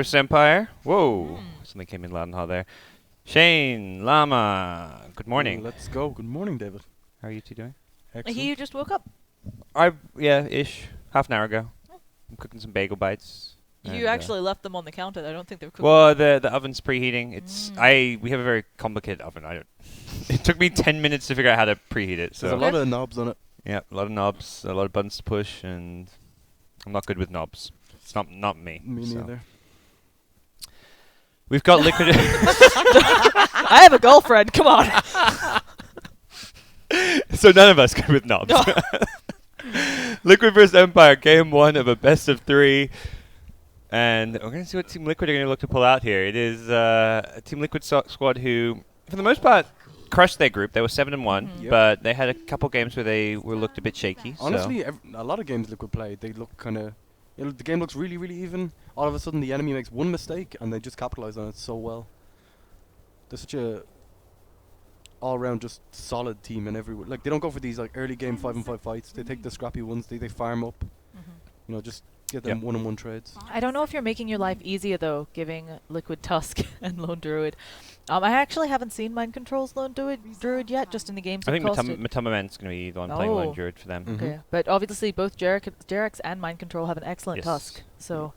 versus Empire. Whoa. Something came in loud and hot there. Shane, Llama, good morning. Let's go. Good morning, David. How are you two doing? Excellent. You just woke up. Ish. Half an hour ago. I'm cooking some bagel bites. You actually left them on the counter. I don't think they were cooking. Well, the oven's preheating. We have a very complicated oven. It took me 10 minutes to figure out how to preheat it. So There's a lot of knobs on it. yeah, a lot of knobs, a lot of buttons to push, and I'm not good with knobs. It's not me. Me so. neither. We've got liquid. I have a girlfriend. Come on. So none of us good with knobs. No. Liquid vs Empire, game 1 of a best of 3. And we're going to see what Team Liquid are going to look to pull out here. It is a Team Liquid squad who, for the most part, crushed their group. They were 7-1, but they had a couple games where they were looked a bit shaky. Honestly, a lot of games Liquid play, they look kind of... the game looks really, really even. All of a sudden, the enemy makes one mistake, and they just capitalize on it so well. They're such a all-round, just solid team in every... Like, they don't go for these like early game 5-on-5 fights. They take the scrappy ones. They farm up. You know, just get them one-on-one trades. I don't know if you're making your life easier, though, giving Liquid Tusk and Lone Druid. I actually haven't seen Mind Control's Lone Druid yet, just in the games I I've think posted. Matamaman's going to be the one playing Lone Druid for them. Okay, but obviously both Jerax and Mind Control have an excellent Tusk, so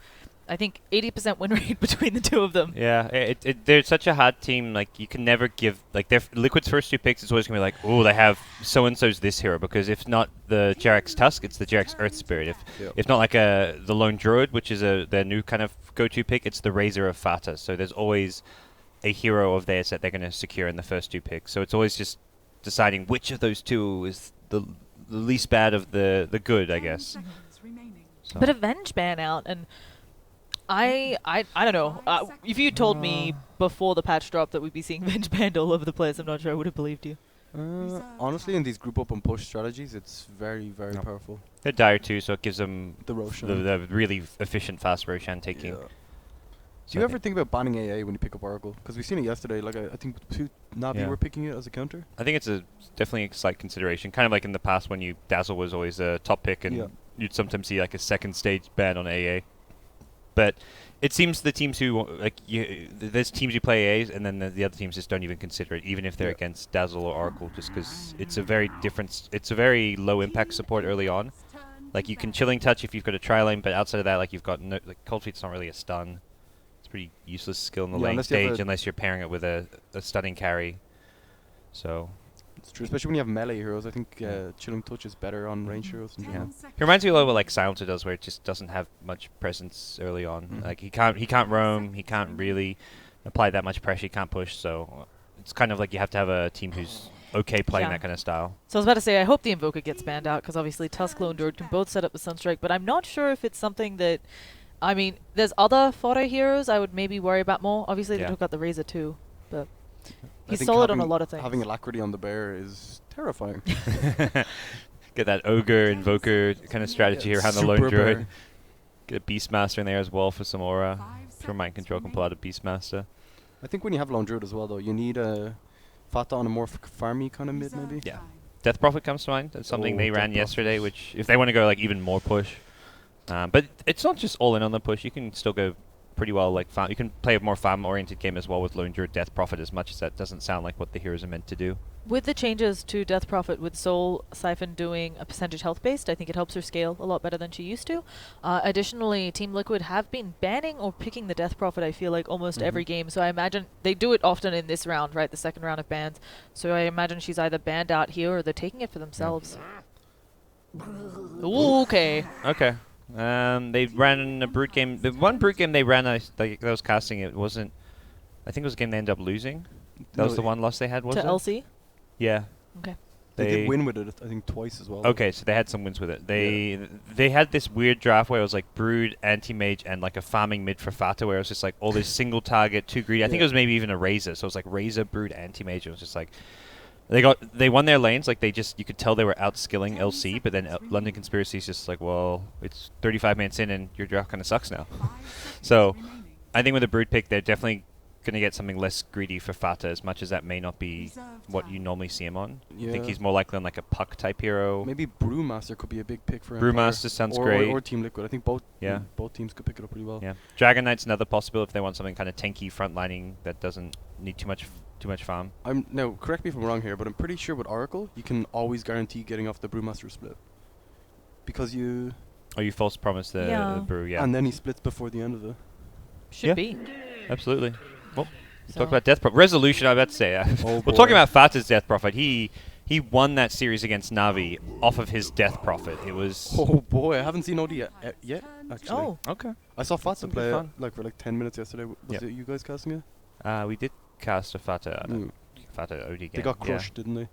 I think 80% win rate between the two of them. Yeah, they're such a hard team. Like, you can never give... Like, Liquid's first 2 picks is always going to be like, oh, they have so-and-so's this hero, because if not the Jerax Tusk, it's the Jerax Earth Spirit. If not like the Lone Druid, which is their new kind of go-to pick, it's the Razor of Fata. So there's always a hero of theirs that they're going to secure in the first 2 picks. So it's always just deciding which of those 2 is the least bad of the good, I guess. So. But Avenge ban out, and I don't know. If you told me before the patch drop that we'd be seeing Avenge banned all over the place, I'm not sure I would have believed you. Honestly, in these group up and push strategies, it's very, very powerful. They're dire too, so it gives them the Roshan. The really efficient, fast Roshan taking. Yeah. Do you ever think about banning AA when you pick up Oracle? Because we've seen it yesterday. Like I think Navi were picking it as a counter. I think it's definitely a slight consideration. Kind of like in the past when Dazzle was always a top pick, and you'd sometimes see like a second stage ban on AA. But it seems the teams who there's teams who play AAs, and then the other teams just don't even consider it, even if they're against Dazzle or Oracle, just because it's a very low impact support early on. Like, you can Chilling Touch if you've got a tri-lane, but outside of that, like, you've got Cold Feet's not really a stun. Pretty useless skill in the lane stage unless you're pairing it with a stunning carry. So it's true, especially when you have melee heroes. I think Chilling Touch is better on range heroes. It reminds me a lot of what like Silencer does, where it just doesn't have much presence early on. Like he can't roam, he can't really apply that much pressure, he can't push. So it's kind of like you have to have a team who's okay playing that kind of style. So I was about to say, I hope the Invoker gets banned out, because obviously Tusk, Lone Druid can both set up the Sunstrike, but I'm not sure if it's something that... I mean, there's other fodder heroes I would maybe worry about more. Obviously, they took out the Razor too, but he's solid on a lot of things. Having Alacrity on the bear is terrifying. Get that Ogre, Invoker kind of strategy around the Lone Druid. Get a Beastmaster in there as well for some aura. For Mind Control can pull out a Beastmaster. I think when you have Lone Druid as well, though, you need a Fata on a more farmy kind of mid, maybe. Yeah. Death Prophet comes to mind. That's something they ran yesterday, which, if they want to go like even more push... but it's not just all in on the push. You can still go pretty well like farm. You can play a more farm-oriented game as well with Lone Druid Death Prophet, as much as that doesn't sound like what the heroes are meant to do. With the changes to Death Prophet, with Soul Siphon doing a percentage health-based, I think it helps her scale a lot better than she used to. Additionally, Team Liquid have been banning or picking the Death Prophet, I feel like, almost every game. So I imagine they do it often in this round, right? The second round of bans. So I imagine she's either banned out here or they're taking it for themselves. Ooh, okay. Okay. They ran a brute game. The one brute game they ran, I was casting, it wasn't... I think it was a game they ended up losing. That was the one loss they had, was it? To LC? Yeah. Okay. They did win with it, I think, twice as well. Okay, so they had some wins with it. They had this weird draft where it was like Brood, Anti-Mage, and like a farming mid for Fata, where it was just like all this single target, too greedy. I think it was maybe even a Razor, so it was like Razor, Brood, Anti-Mage. It was just like... They won their lanes, like you could tell they were outskilling LC, but then London Conspiracy is just like, well, it's 35 minutes in and your draft kind of sucks now. So I think with the Brood pick, they're definitely going to get something less greedy for Fata, as much as that may not be what you normally see him on. Yeah. I think he's more likely on like a puck type hero. Maybe Brewmaster could be a big pick for Brewmaster sounds great. Or Team Liquid. I think both Yeah. both teams could pick it up pretty well. Yeah, Dragon Knight's another possible if they want something kind of tanky frontlining that doesn't need too much farm. Now, correct me if I'm wrong here, but I'm pretty sure with Oracle, you can always guarantee getting off the Brewmaster split. Because you... Or you false promise the brew, yeah. And then he splits before the end of it. Should be. Absolutely. Well, So- talk about Death Prophet. Resolution, I'm about to say. Oh We're talking boy. about Fata's Death Prophet. He won that series against Navi off of his Death Prophet. It was... Oh boy, I haven't seen OD yet, actually. Oh, Okay. I saw Fatsa That'd be play fun. like for like 10 minutes yesterday. Was Yep. it you guys casting it? We did cast a Fata Fata OD game. They got yeah. crushed, didn't they?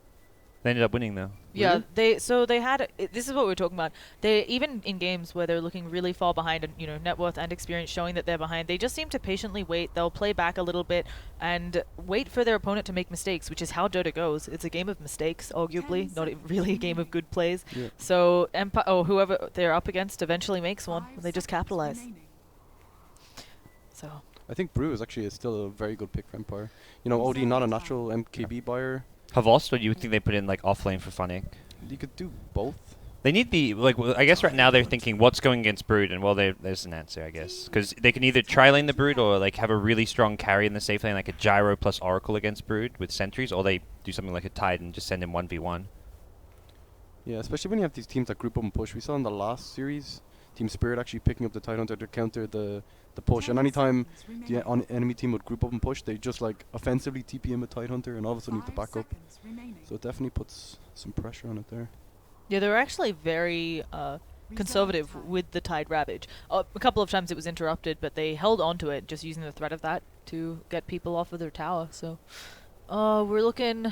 They ended up winning, though. yeah. Really? They had. This is what we're talking about. They even in games where they're looking really far behind, and net worth and experience showing that they're behind. They just seem to patiently wait. They'll play back a little bit and wait for their opponent to make mistakes, which is how Dota goes. It's a game of mistakes, arguably, not really a game of good plays. Yeah. So whoever they're up against eventually makes one. And they just capitalize. So. I think Brew is actually still a very good pick for Empire. OD not a natural MKB buyer. Havost, or do you think they put in like offlane for Funnick? You could do both. They need the I guess right now they're thinking what's going against Brood, and there's an answer, I guess, because they can either tri-lane the Brood or like have a really strong carry in the safe lane, like a Gyro plus Oracle against Brood with sentries, or they do something like a Tide and just send him 1v1. Yeah, especially when you have these teams that group up and push. We saw in the last series, Team Spirit actually picking up the Tidehunter to counter the push. And anytime the enemy team would group up and push, they just like offensively TP him with Tidehunter, and all of a sudden you have to back up. So it definitely puts some pressure on it there. Yeah, they were actually very conservative with the Tide Ravage. A couple of times it was interrupted, but they held on to it, just using the threat of that to get people off of their tower. So we're looking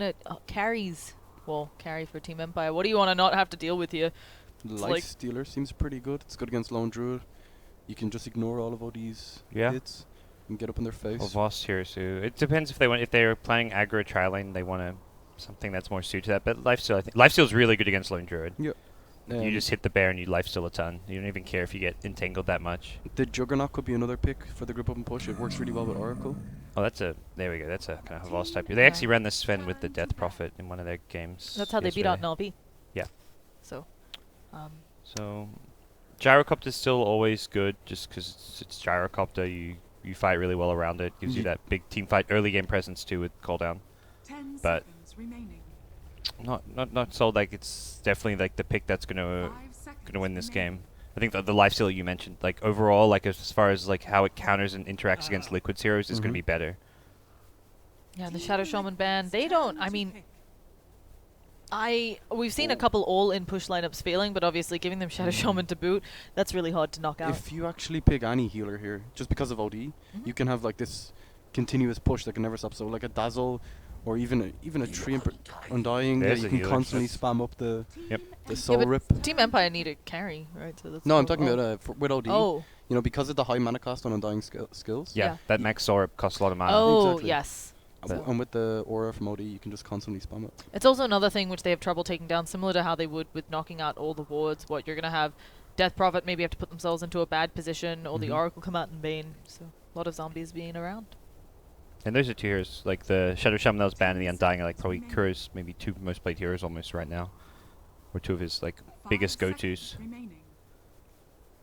at carries. Well, carry for Team Empire. What do you want to not have to deal with here? Life Stealer seems pretty good. It's good against Lone Druid. You can just ignore all of OD's hits and get up in their face. Havost here, so it depends if they're playing aggro tri-lane, they want something that's more suited to that. But Lifesteal, I think Lifesteal's really good against Lone Druid. Yeah. You just hit the bear and you lifesteal a ton. You don't even care if you get entangled that much. The Juggernaut could be another pick for the group up and push. It works really well with Oracle. Oh, there we go. That's a kind of Havost type. They actually ran the Sven with the Death Prophet in one of their games. That's how they beat out Nalbi. Yeah. So, So, Gyrocopter's still always good, just because it's Gyrocopter. You fight really well around it. Gives you that big team fight early game presence too with cooldown. But not sold like it's definitely like the pick that's gonna win this game. I think the lifesteal you mentioned, like overall, like as far as like how it counters and interacts against Liquid's heroes, is gonna be better. yeah, the Shadow Shaman ban. They don't. I mean, we've seen a couple all-in push lineups failing, but obviously giving them Shadow Shaman to boot, that's really hard to knock out. If you actually pick any healer here, just because of OD, you can have like this continuous push that can never stop. So like a Dazzle, or even a Tree Undying, that There's you a can healer. constantly spam up the Yeah, soul but rip. Team Empire need a carry, right? So that's No, I'm talking about with OD. Oh. Because of the high mana cost on Undying skills. Yeah, Yeah. that max Sora costs a lot of mana. Oh, Exactly. yes. And with the aura from OD, you can just constantly spam it. It's also another thing which they have trouble taking down, similar to how they would with knocking out all the wards. What you're going to have Death Prophet maybe have to put themselves into a bad position, or the Oracle come out in Bane. So a lot of zombies being around. And those are two heroes, like the Shadow Shaman that was banned and the Undying are like probably Kuro's maybe two most played heroes almost right now. Or two of his like biggest go-tos.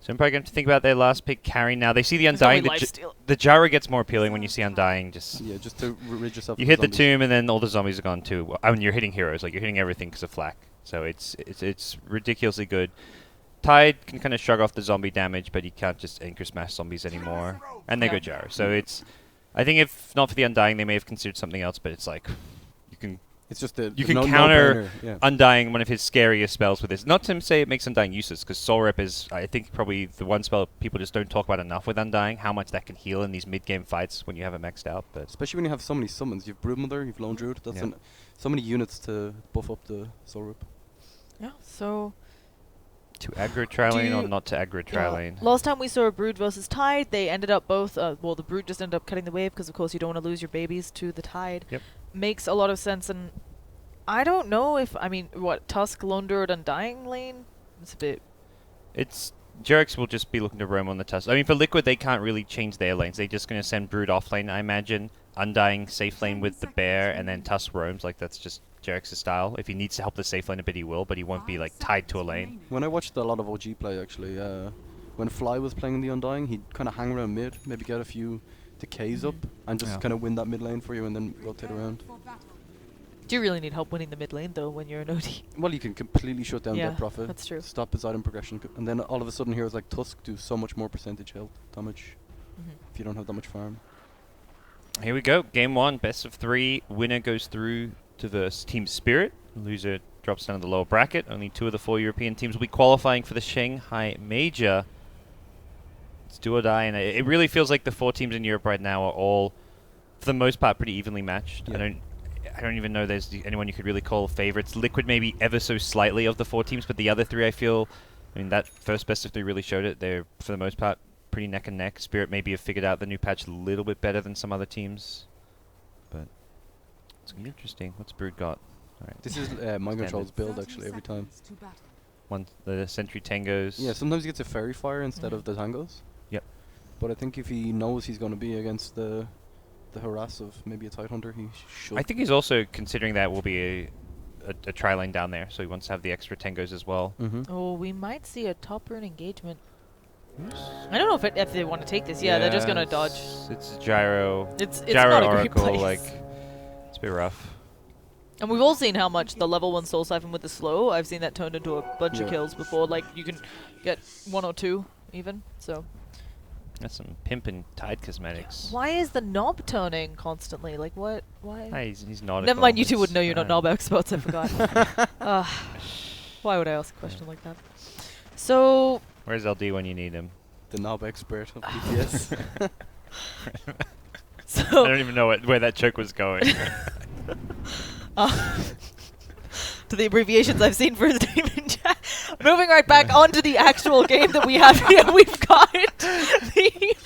So I'm probably going to think about their last pick carry now. They see the There's only Undying. lifesteal. The Gyro gets more appealing when you see Undying. Just to rid yourself. you of hit the zombies. tomb and then all the zombies are gone too. I mean, you're hitting heroes, like you're hitting everything because of flak. So it's ridiculously good. Tide can kind of shrug off the zombie damage, but you can't just anchor smash zombies anymore. And they go Gyro. So I think if not for the Undying, they may have considered something else. But it's like It's just you can counter Undying, one of his scariest spells with this. Not to say it makes Undying useless, because Soul Rip is, I think, probably the one spell people just don't talk about enough with Undying, how much that can heal in these mid-game fights when you have it maxed out. But especially when you have so many summons. You have Broodmother, you have Lone Druid. That's so many units to buff up the Soul Rip. Yeah, so... to aggro tri-lane or not to aggro tri-lane? Last time we saw a Brood versus Tide, they ended up both... well, the Brood just ended up cutting the wave, because of course you don't want to lose your babies to the Tide. Yep. Makes a lot of sense, and I don't know if... I mean, what, Tusk, Lone Druid, Undying lane? It's a bit... Jurix will just be looking to roam on the Tusk. I mean, for Liquid, they can't really change their lanes. They're just going to send Brood off lane, I imagine. Undying safe lane with the Bear, and then Tusk roams. Like, that's just Jurix's style. If he needs to help the safe lane a bit, he will, but he won't be, like, tied to a lane. When I watched a lot of OG play, actually, when Fly was playing the Undying, he'd kind of hang around mid, maybe get a few decays up, and just kind of win that mid lane for you, and then rotate around. Do you really need help winning the mid lane, though, when you're an OD? Well, you can completely shut down Yeah, Death Prophet. that's true. Stop his item progression, and then all of a sudden heroes like Tusk do so much more percentage health damage if you don't have that much farm. Here we go. Game 1, best of 3. Winner goes through to verse Team Spirit. Loser drops down to the lower bracket. Only 2 of the 4 European teams will be qualifying for the Shanghai Major. It's do or die, and it really feels like the 4 teams in Europe right now are all, for the most part, pretty evenly matched. Yeah. I don't even know there's anyone you could really call favorites. Liquid maybe ever so slightly of the 4 teams, but the other 3 I feel, I mean, that first best of 3 really showed it. They're, for the most part, pretty neck and neck. Spirit maybe have figured out the new patch a little bit better than some other teams, but it's going to be interesting. What's Brood got? All right. This is Mind Control's build, actually, every time. The Sentry Tangos. Yeah, sometimes he gets a Fairy Fire instead of the Tangos. Yep. But I think if he knows he's going to be against the harass of maybe a Tidehunter, he should. I think he's also considering that will be a tri-lane down there, so he wants to have the extra Tangos as well. Oh, we might see a top rune engagement. I don't know if they want to take this. Yeah, they're just gonna dodge. It's Gyro. It's Gyro not a great Oracle. place. Like, it's a bit rough. And we've all seen how much the level 1 Soul Siphon with the slow, I've seen that turned into a bunch of Yeah. kills before. Like, you can get 1 or 2 even, so. That's some pimpin' Tide cosmetics. Why is the knob turning constantly? Like, what? Why? Ah, he's not. Never mind, you two would know you're not knob experts, I forgot. Why would I ask a question like that? So. Where's LD when you need him? The knob expert of DPS. So I don't even know where that joke was going. to the abbreviations I've seen for his name in chat. Moving right back onto the actual game that we have here, we've got the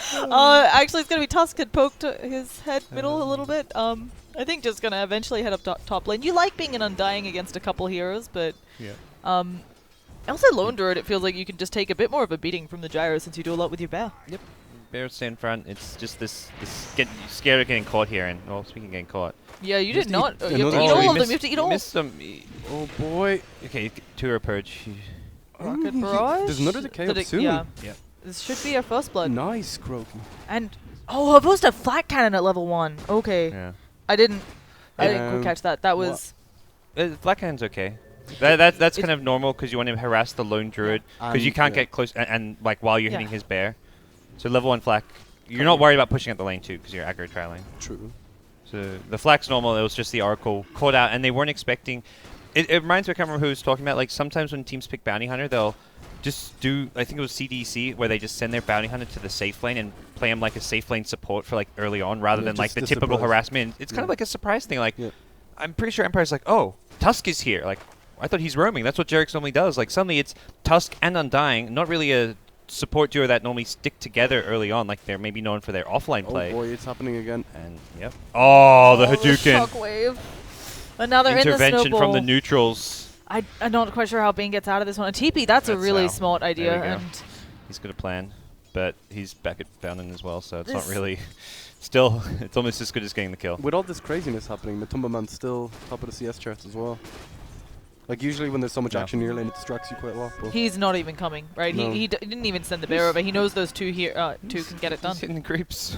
actually it's gonna be Tusk had poked his head middle a little bit. I think just gonna eventually head up top lane. You like being an Undying against a couple heroes, but also Lone Druid, it feels like you can just take a bit more of a beating from the Gyro since you do a lot with your Bear. Yep. Bear stay in front. It's just this get scared of getting caught here, and speaking of getting caught. Yeah, you did not. You have to another eat one. all of them. You have to eat all. Missed some. Oh boy. Okay, 2 purge. Rocket Barrage. There's another decay up soon. Yeah. Yep. This should be our first blood. Nice, Croaky. And we're supposed to have flat cannon at level 1. Okay. Yeah. I didn't quite catch that. That was. Black Hand's okay. That's kind of normal because you want to harass the lone druid because you can't get close and like while you're hitting his bear. So level 1 flak, you're not worried about pushing up the lane too because you're aggro tri-lane. True. So the flak's normal. It was just the oracle caught out, and they weren't expecting. It reminds me, I can't remember who was talking about. Like sometimes when teams pick bounty hunter, they'll just do. I think it was CDC where they just send their bounty hunter to the safe lane and play him like a safe lane support for like early on, rather than like the typical harassment. It's kind of like a surprise thing. Like I'm pretty sure Empire's like, oh, Tusk is here. Like I thought he's roaming. That's what Jerick's normally does. Like suddenly it's Tusk and Undying, not really a support duo that normally stick together early on. Like they're maybe known for their offline play. Oh boy, it's happening again. And oh, the Hadouken. Shockwave. And now they're Intervention in the snowball. from the neutrals. I'm not quite sure how Bane gets out of this one. A TP, that's a really smart idea. There we go. And he's got a plan, but he's back at Fountain as well, so it's not really. Still, it's almost as good as getting the kill. With all this craziness happening, Matumba Man's still top of the CS charts as well. Like usually when there's so much action in your lane, it distracts you quite a lot. But he's not even coming, right? No. He didn't even send the bear over. He knows those two here, two can get it done. He's hitting creeps.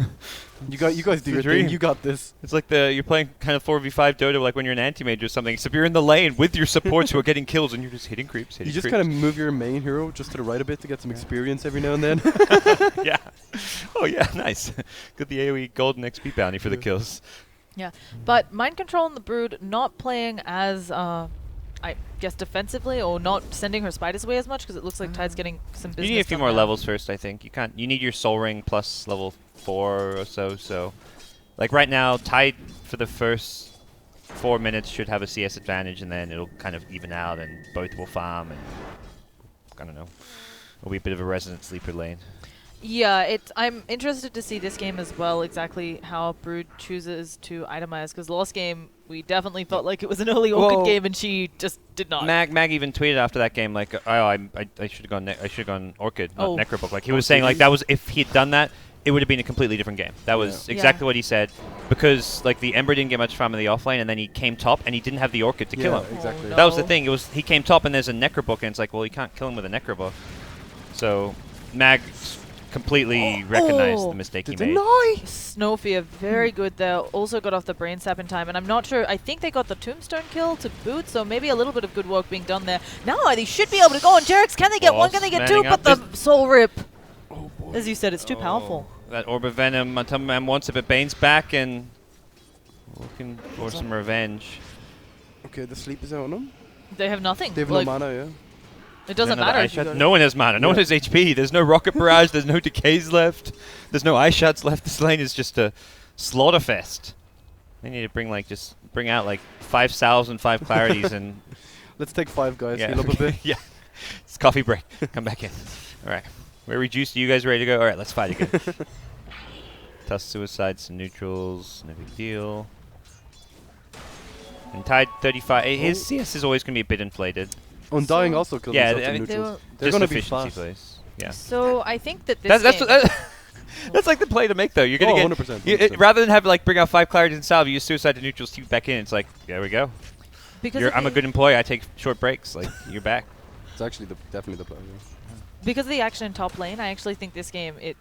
you guys do your dream. thing. You got this. It's like you're playing kind of 4v5 Dota, like when you're an anti-mage or something. Except you're in the lane with your supports who are getting kills, and you're just hitting creeps. You just kind of move your main hero just to the right a bit to get some experience every now and then. Yeah. Oh yeah, nice. Got the AoE golden XP bounty for the kills. Yeah, but Mind Control and the Brood not playing as, I guess, defensively, or not sending her spiders away as much, because it looks like Tide's getting some business. You need a few done more now. levels first, I think. You need your Soul Ring plus level 4 or so. So, like right now, Tide for the first 4 minutes should have a CS advantage, and then it'll kind of even out, and both will farm, and I don't know. It'll be a bit of a resident sleeper lane. Yeah, I'm interested to see this game as well, exactly how Brood chooses to itemize, because last game we definitely felt like it was an early Orchid game, and she just did not. Mag even tweeted after that game like, oh, I should have gone Orchid, not Oh. Necrobook. Like he was saying like that was if he'd done that, it would have been a completely different game. That was exactly what he said, because like the Ember didn't get much farm in the offlane, and then he came top and he didn't have the Orchid to kill him. Exactly. Oh, That was the no. thing. It was he came top and there's a Necrobook, and it's like, well, you can't kill him with a Necrobook. So Mag completely recognized the mistake he made. Snowfear, very good there. Also got off the Brain Sap in time, and I'm not sure. I think they got the Tombstone kill to boot, so maybe a little bit of good work being done there. Now they should be able to go on Jerick's. Can they get one? Can they get two? Manning But up. the Soul Rip, as you said, it's too powerful. That Orb of Venom, Man wants it, but Bane's back and looking for some revenge. Okay, the sleep is out on them. They have nothing. They have Like, no mana, yeah. it doesn't Another matter. eye If you shot. go to- No one has mana. No one has HP. There's no Rocket Barrage. There's no Decays left. There's no Eye Shots left. This lane is just a slaughter fest. They need to bring out like 5 salves and 5 clarities and Let's take 5 guys, yeah. heal up a bit. Yeah. It's coffee break. Come back in. All right. We're reduced. Are you guys ready to go? All right, let's fight again. Tusk suicides, some neutrals, no big deal. And Tide 35. His CS is always going to be a bit inflated. Undying also killed Yeah, themselves I in mean, neutrals. they They're Just going to be efficiency fast. plays. Yeah. So I think that this That's game. that's like the play to make though. You're gonna Oh, get 100%, you- 100%. rather than have like bring out 5 clarities and salve, you use suicide to neutrals, keep back in. It's like there we go. because of I'm a the- good employee. I take short breaks. Like you're back. It's actually definitely the play. Because of the action in top lane, I actually think this game it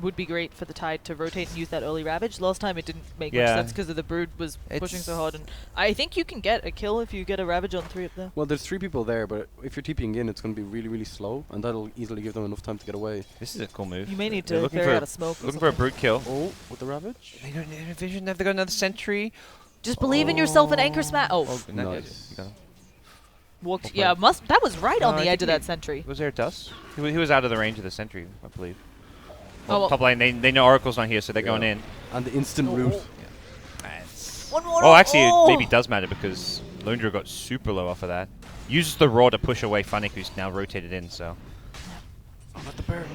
would be great for the Tide to rotate and use that early Ravage. Last time it didn't make much Yeah. sense because of the Brood was pushing so It's- hard, and I think you can get a kill if you get a Ravage on 3 up there. Well, there's 3 people there, but if you're TPing in, it's going to be really, really slow, and that'll easily give them enough time to get away. This is a cool move. You may need They're to looking carry for out a smoke. or looking for a something. brute kill. Oh, with the Ravage? They don't need a vision. Have they got another sentry? Just believe in yourself and anchor smash. Oh, Nice. You got him. walked. well Yeah, that was right No, on I the edge think of that sentry. Was there a dust? He was out of the range of the sentry, I believe. Oh, well. Top lane. They know Oracle's not here, so they're going in. And the instant root. One more. Oh, actually, it maybe does matter because Lundra got super low off of that. Uses the Raw to push away Funnick, who's now rotated in, so. Oh, not the bear.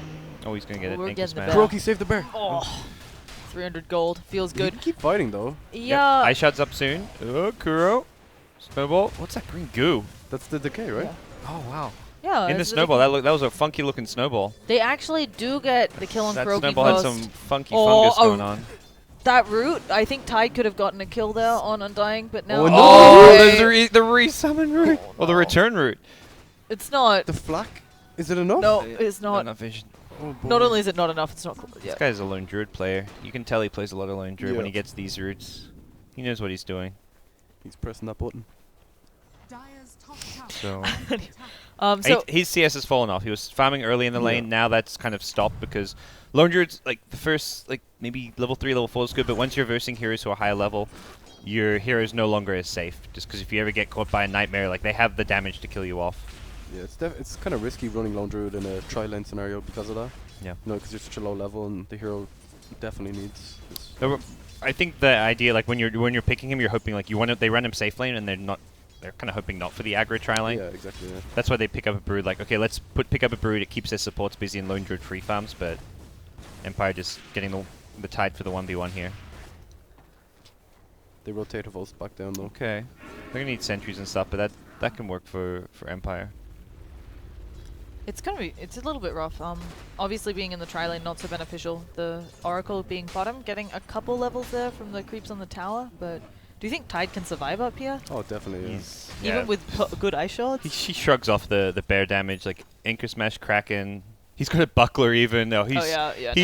Oh, he's going to get We're it. getting the Smash. bear. Brokey, save the bear. Oh, 300 gold feels You good. can keep fighting, though. Yep. Yeah. Eye Shot's up soon. Oh, Kuro. Snowball. What's that green goo? That's the decay, right? Yeah. Oh, wow. Yeah. In the it's snowball. That was a funky looking snowball. They actually do get the kill on That Kuroki snowball had first. some funky Oh, fungus going on. That route, I think Tide could have gotten a kill there on Undying, but now Oh, no. Oh, Okay. there's the resummon route. Oh, Or the no. return route. It's not. The flak? Is it enough? No, it's not. Enough vision. Oh, boy. Not only is it not enough, it's not cool. Yeah. This guy's a lone druid player. You can tell he plays a lot of lone druid when Yeah. he gets these routes. He knows what he's doing. He's pressing that button. So So his CS has fallen off. He was farming early in the lane. Yeah. Now that's kind of stopped because lone druids, like the first, like maybe level 3, level 4 is good, but once you're versing heroes who are higher level, your hero is no longer as safe. Just because if you ever get caught by a nightmare, like they have the damage to kill you off. Yeah, it's kind of risky running Lone Druid in a tri-lane scenario because of that. Yeah. No, because you're such a low level and the hero definitely needs this. I think the idea, like when you're picking him, you're hoping like they run him safe lane, and they're kind of hoping not for the aggro tri lane. Yeah, exactly. Yeah. That's why they pick up a brood. Like, okay, let's pick up a brood. It keeps their supports busy and lone druid free farms, but Empire just getting the tide for the 1v1 here. They rotate Revolts back down though. Okay, they're gonna need sentries and stuff, but that can work for Empire. it's a little bit rough. Obviously being in the tri lane not so beneficial. The Oracle being bottom, getting a couple levels there from the creeps on the tower. But do you think Tide can survive up here, Oh, definitely. Yeah. even with good eye shots? He shrugs off the bear damage, like Anchor Smash, Kraken. He's got a buckler even. No, he's he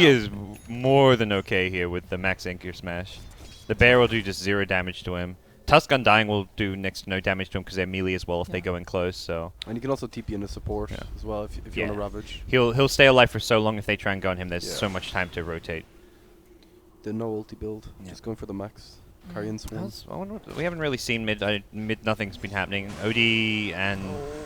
no. is more than okay here with the max Anchor Smash. The bear will do just 0 damage to him. Tusk Undying will do next to no damage to him because they're melee as well if they Yeah. go in close. So And you can also TP in the support Yeah. as well if you Yeah. want to Ravage. he'll stay alive for so long if they try and go on him. There's Yeah. so much time to rotate. The no ulti build, Yeah. just going for the max. Mm. Carrion Swarm. I wonder we haven't really seen mid. Nothing's been happening. OD and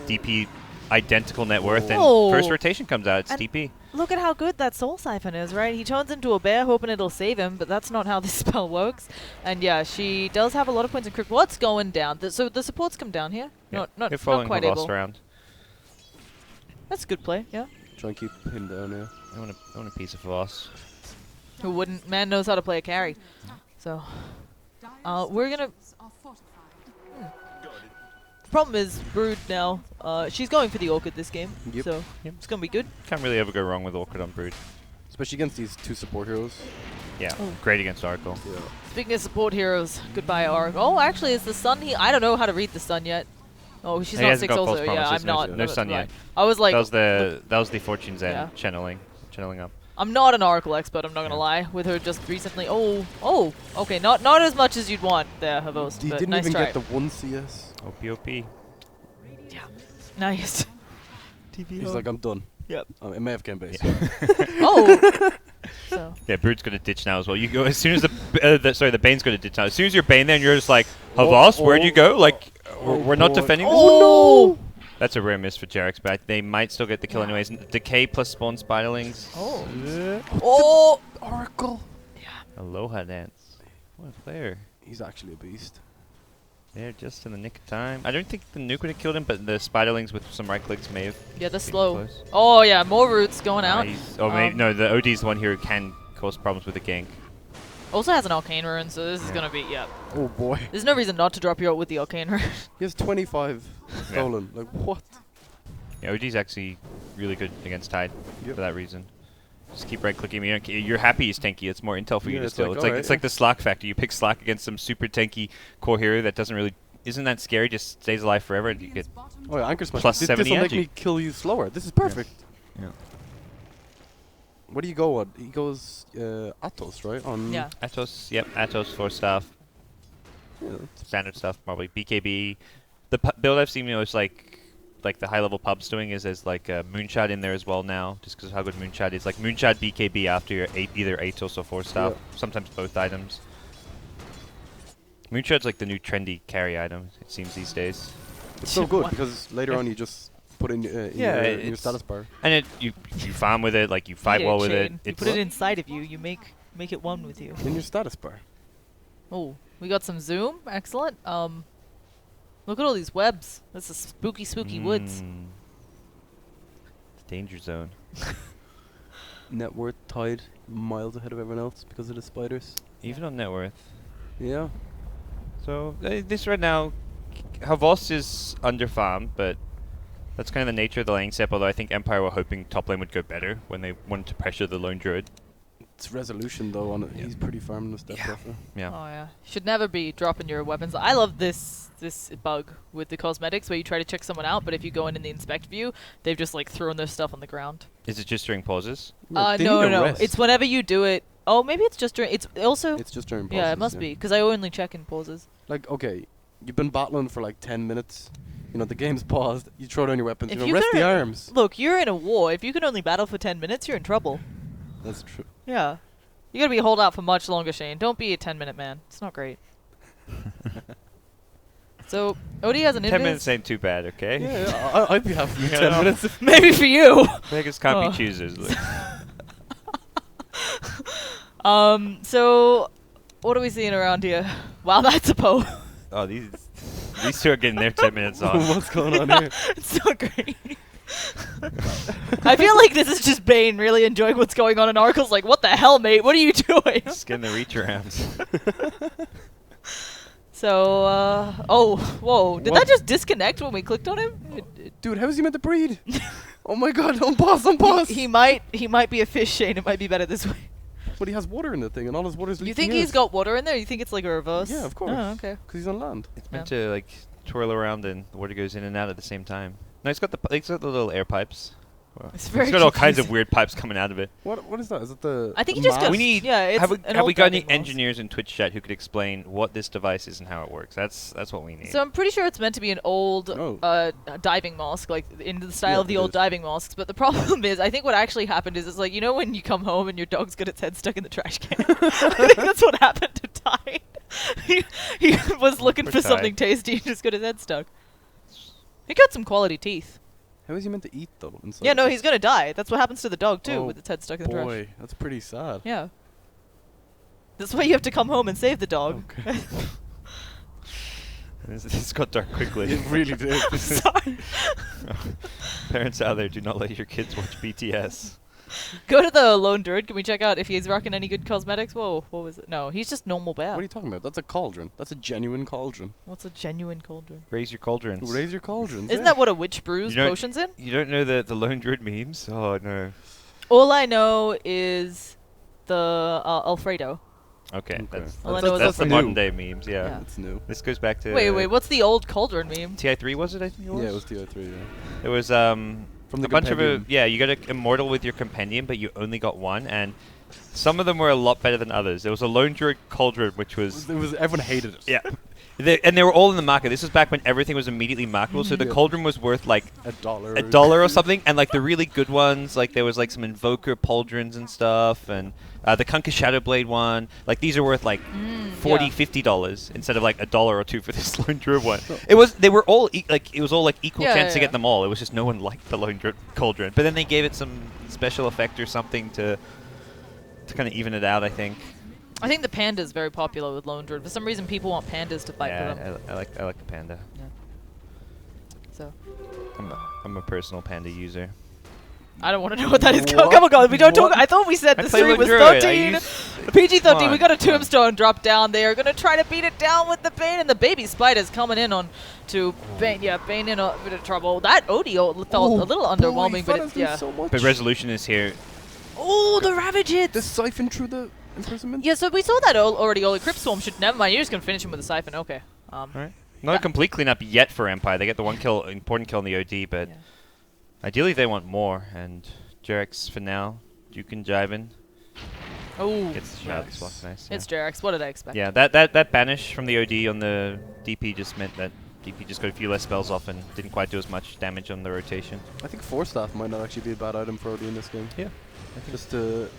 DP identical net worth, and Oh. first rotation comes out. It's And DP. Look at how good that Soul Siphon is, right? He turns into a bear hoping it'll save him, but that's not how this spell works. And yeah, she does have a lot of points in crypt. What's going down? So the supports come down here? Yeah. Not They're following quite Havost able. around. That's a good play, yeah. Try and keep him down, yeah. I want a piece of Voss. Who wouldn't? Man knows how to play a carry. So, we're gonna. The problem is Brood now. She's going for the Orchid this game, Yep. so it's gonna be good. Can't really ever go wrong with Orchid on Brood. Especially against these 2 support heroes. Yeah, Oh. great against Oracle. Yeah. Speaking of support heroes, goodbye Oracle. Oh, actually, is the Sun here? I don't know how to read the Sun yet. Oh, she's He not hasn't 6 got also. false Yeah, promises, I'm not. no Sun right. yet. I was like, That was the Fortune's End Yeah. channeling up. I'm not an Oracle expert. I'm not gonna lie. With her just recently. Oh. Okay, not as much as you'd want there, Havos. He But didn't nice even try. get the 1 CS. OPOP. Nice. He's like, I'm done. Yep. It may have game base. Oh. So. Yeah, Brood's gonna ditch now as well. You go as soon as the Bane's gonna ditch now. As soon as you're Bane, then you're just like, Havos, where'd you go? Like, we're not boy. defending. Oh no! That's a rare miss for Jarek's, but they might still get the kill anyways. Decay plus spawn spiderlings. Oh. Yeah. Oh. Oracle. Aloha dance. What a player. He's actually a beast. They're just in the nick of time. I don't think the nuke would have killed him, but the spiderlings with some right clicks may have. Yeah, they're been slow. close. Oh yeah, more roots going out. Oh, maybe no. The OD's the one here who can cause problems with the gank. Also has an arcane rune, so this is Yeah. gonna be Oh boy. There's no reason not to drop your ult with the arcane rune. He has 25 Yeah. stolen. Like, what? Yeah, OD's actually really good against Tide Yep. for that reason. Just keep right clicking. You're happy he's tanky. It's more intel for you Yeah, to it's steal. like, It's like alright, it's like the Slack factor. You pick Slack against some super tanky core hero that doesn't really isn't that scary. Just stays alive forever, and you get Oh yeah, Anchor Smash. Plus This 70 will make energy. me kill you slower. This is perfect. Yeah. What do you go on? He goes Atos, right? On Yeah. Atos. Yep, Atos for stuff. Yeah. Standard stuff probably. BKB. The build I've seen is like the high level pubs doing is there's like Moonshot in there as well now, just because of how good Moonshot is. Like Moonshot BKB after your either Atos or 4 staff. Sometimes both items. Moonshot's like the new trendy carry item, it seems these days. It's so good What? because later Yeah. on you just put in, Yeah, your it's- status bar. And you farm with it, like you fight well with it. You It's put it inside of you. You make it one with you. In your status bar. Oh, we got some zoom. Excellent. Look at all these webs. This is spooky woods. The danger zone. Net worth tied miles ahead of everyone else because of the spiders. Even on net worth. Yeah. So this right now, Havos is under farmed, but that's kind of the nature of the laning step. Although I think Empire were hoping top lane would go better when they wanted to pressure the lone druid. It's resolution though on it. Yeah. He's pretty farming with that Yeah. stuff. Yeah. Oh yeah. Should never be dropping your weapons. I love this bug with the cosmetics where you try to check someone out, but if you go in the inspect view, they've just like thrown their stuff on the ground. Is it just during pauses? Yeah, they No, need a no. rest. It's whenever you do it. Oh, maybe it's just during. It's also. It's just during pauses. Yeah, it must be because I only check in pauses. Like, okay, you've been battling for like 10 minutes. You know, the game's paused. You throw down your weapons. If You know, you rest the couldn't- arms. Look, you're in a war. If you can only battle for 10 minutes, you're in trouble. That's true. Yeah. You gotta be hold out for much longer, Shane. Don't be a 10-minute man. It's not great. So, Odie has an 10 invis. minutes ain't too bad, okay? Yeah, I'd be happy with Yeah, 10 no. minutes. If Maybe for you. Beggars can't Oh. be choosers. Look. So, what are we seeing around here? Wow, that's a Poe. Oh, these two are getting their 10 minutes on. what's going on here? It's not great. I feel like this is just Bane really enjoying what's going on, and Oracle's like, what the hell, mate? What are you doing? Just getting the reach arounds. So, oh, whoa. Did What? that just disconnect when we clicked on him? Dude, how's he meant to breed? Oh my god, don't pause, don't pause! He might be a fish, Shane. It might be better this way. But he has water in the thing, and all his water's leaking You think out. he's got water in there? You think it's like a reverse? Yeah, of course. Oh, okay. Because he's on land. It's meant to like twirl around and the water goes in and out at the same time. No, it's got the little air pipes. Well, It's very got all kinds of confusing. weird pipes coming out of it. What is that? Is it the I think the he just mask? got. We need- Yeah, it's Have we an got old any diving mask. engineers in Twitch chat who could explain what this device is and how it works? That's what we need. So I'm pretty sure it's meant to be an old Oh. diving mask, like in the style Yeah, of the it old is. diving masks. But the problem is, I think what actually happened is, it's like, you know when you come home and your dog's got its head stuck in the trash can. I think that's what happened to Tide. he was looking Poor for Tide. something tasty and just got his head stuck. He got some quality teeth. How is he meant to eat though? Inside Yeah, of no, this? he's gonna die. That's what happens to the dog too, Oh, with its head stuck in the trash. Boy, that's pretty sad. Yeah. That's why you have to come home and save the dog. Okay. This got dark quickly. It really did. Sorry. Parents out there, do not let your kids watch BTS. Go to the Lone Druid. Can we check out if he's rocking any good cosmetics? Whoa, what was it? No, he's just normal bear. What are you talking about? That's a cauldron. That's a genuine cauldron. What's a genuine cauldron? Raise your cauldrons. Raise your cauldrons. Isn't that what a witch brews You don't- potions in? You don't know the Lone Druid memes? Oh, no. All I know is the Alfredo. Okay, Okay. that's, All I that's, know is that's the new. modern day memes, yeah. Yeah. It's new. This goes back to... Wait, what's the old cauldron meme? TI3 was it, I think it was? Yeah, it was TI3, yeah. It was, From the a bunch of... compendium. Yeah, you got a immortal with your compendium, but you only got one, and some of them were a lot better than others. There was a Lone Druid cauldron, which was... Everyone hated it. Yeah. And they were all in the market. This was back when everything was immediately marketable, so the Yeah. cauldron was worth like $1. $1 or something, and like the really good ones, like there was like some Invoker pauldrons and stuff, and the Kunkka Shadowblade one, like these are worth like $40, $50 instead of like $1 or $2 for this Lone Druid one. It was equal Yeah, chance to yeah. get them all. It was just no one liked the Lone Druid cauldron, but then they gave it some special effect or something to kind of even it out, I think. I think the panda is very popular with Lone Druid. For some reason, people want pandas to fight for them. I like the panda. Yeah. So I'm a personal panda user. I don't want to know what that is. What? Come on, we don't talk. What? I thought we said I the play stream was Lone Druid. 13. Come PG-13. We on, got a come on. tombstone drop down. They are gonna try to beat it down with the Bane, and the baby spider's coming in on to Bane. Yeah, Bane in a bit of trouble. That Odie felt a little underwhelming, but it's, yeah. So much. But resolution is here. Oh, the Ravage hits. The siphon through the imprisonment. Yeah, so we saw that already. Oli Crypt Swarm should. Never mind. You're just gonna finish him with a siphon. Okay. Alright. Not a complete cleanup yet for Empire. They get the important kill in the OD, but Yeah. ideally they want more. And Jarex for now, Duke and Jivin Oh, gets the shot swap. Nice. it's Jarex. What did I expect? Yeah, that banish from the OD on the DP just meant that DP just got a few less spells off and didn't quite do as much damage on the rotation. I think Force Staff might not actually be a bad item for OD in this game. Yeah. Just to